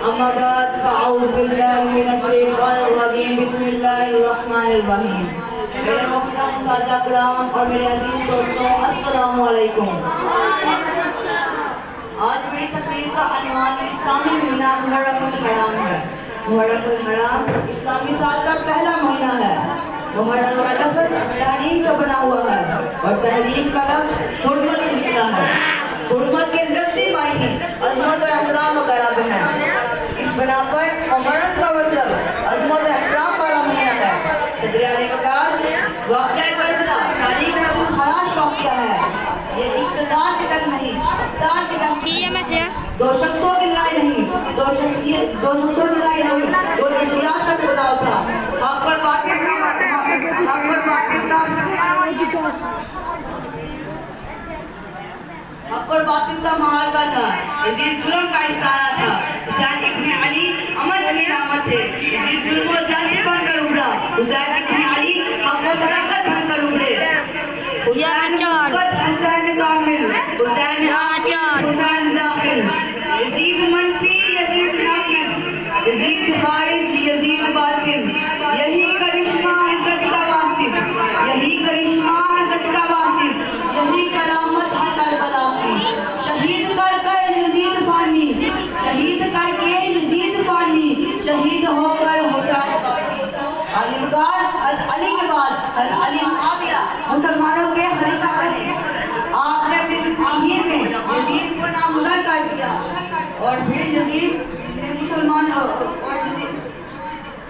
أما بعد فأعوذ بالله من الشيطان الرجيم بسم الله الرحمن الرحيم میرے محترم سادہ کرام اور میرے عزیز دوستوں السلام علیکم. آج میری تقریر کا عنوان اسلامی مہینہ محرم الحرام ہے. محرم الحرام اسلامی سال کا پہلا مہینہ ہے. محرم کا لفظ تحریم کا بنا ہوا ہے اور تحریم کا لفظ حرمت سے نکلا ہے. حرمت کے لفظی معنی عظمت و احترام وغیرہ میں ہے. اس بنا پر محرم کا مطلب عظمت و احترام والا مہینہ ہے. صدر اعلی وقار واقعہ کربلا تاریخ میں ابو خراش واقعہ ہے. یہ اقتدار کی جنگ نہیں، اقتدار کی جنگ دو شخصوں کی لڑائی نہیں، دو شخصوں کی لڑائی نہیں، وہ احتیاط کا خداؤ تھا. حق پر باطل کا حق اور باطل کا معرکہ تھا. یزید ظلم کا اشارہ تھا. حسین ابن علی امن علی رحمت تھے. یزید ظلم و ظالم بن کر ابھرا. حسین ابن علی حق و صداقت بن کر ابھرے. حسین مثبت، حسین کامل، حسین عاقل، حسین داخل. یزید منفی، یزید ناقص، یزید خارج، یزید باطن. یہی کرشمہ ہے سچ کا واسف، یہی کرشمہ ہے سچ کا واسف، یہی کرامت ہے کربلا کی. شہید کر کے یزید فانی، شہید کر کے یزید فانی، شہید ہو کر ہو جائے باقی. علی وقار علی کے بعد علی معاویہ مسلمانوں کے خلیفہ بنے. آپ نے اپنی زندگی میں یزید کو نامزد کر دیا اور پھر یزید نے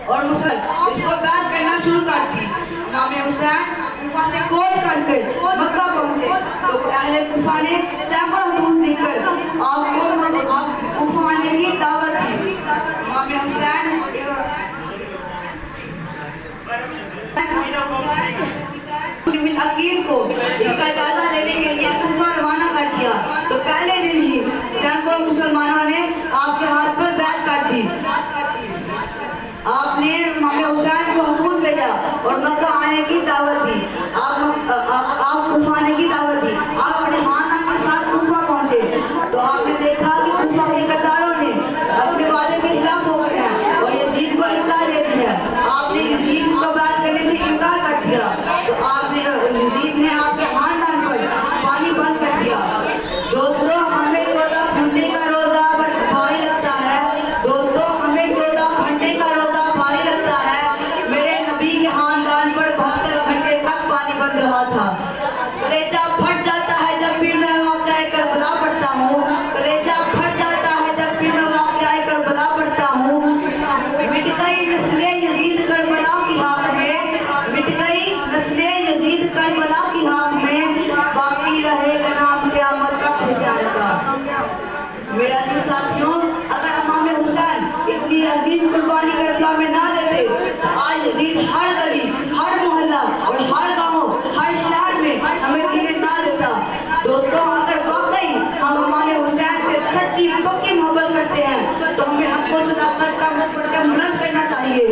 اور مسلم اس کو بیعت کرنا شروع کر دی. امام حسین کوفہ سے کوچ کر کے مکہ پہنچے تو اہل کوفہ نے سینکڑوں دودھ دے کر آپ کو کوفہ آنے کی دعوت دی. امام حسین بن عقیل کو اس کا اجازہ لینے کے لیے کوفہ روانہ کر دیا تو پہلے دن ہی سینکڑوں مسلمانوں نے آپ کے ہاتھ پر بیعت کر دی. آپ نے امام حسین کو حکومت بھیجا اور مکہ آنے کی دعوت دی. آپ کوفہ آنے کی دعوت دی. آپ اپنے خاندان کے ساتھ کوفہ پہنچے تو آپ نے دیکھا کہ کوفہ کے غداروں نے اپنے وعدے کے خلاف ہو گئے ہیں اور یزید کو اطلاع دے دی ہے. آپ نے یزید کو بیعت کرنے سے انکار کر دیا تو یزید نے آپ کے خاندان پر پانی بند کر دیا. دوستو ہمیں 14 گھنٹے کا روزہ بھاری لگتا ہے. دوستو ہمیں 14 گھنٹے کا روزہ بھاری لگتا ہے. میرے نبی کے خاندان پر 72 گھنٹے تک پانی بند رہا تھا. کلیجہ پھٹ جاتا ہے جب بھی میں واقعہ کربلا پڑھتا ہوں. کلیجہ پھٹ جاتا ہے جب بھی میں واقعہ کربلا پڑھتا ہوں. مٹ گئی نسلیں یزید کربلا کی حق میں، مٹ گئی نسلیں یزید کربلا کی حق میں، باقی رہے گا نام قیامت تک حسین کا. میرے عزیز ساتھیوں، اگر امام حسین اتنی عظیم قربانی کربلا میں نہ دیتے تو آج یزید ہر گلی، ہر محلہ اور ہر گاؤں، ہر شہر میں ہمیں دینے نہ دیتا. دوستوں اگر واقعی ہم امام حسین سے سچی پکی محبت کرتے ہیں تو ہمیں حق و صداقت کا پرچم بلند کرنا چاہیے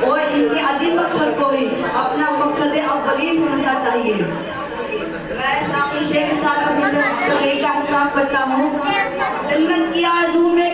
اور ان کے عظیم مقصد کو ہی اپنا مقصد اولی سمجھنا چاہیے. میں ساقی شیخ کے ساتھ اپنی تقریر کا اختتام کرتا ہوں. جنت کی آرزو میں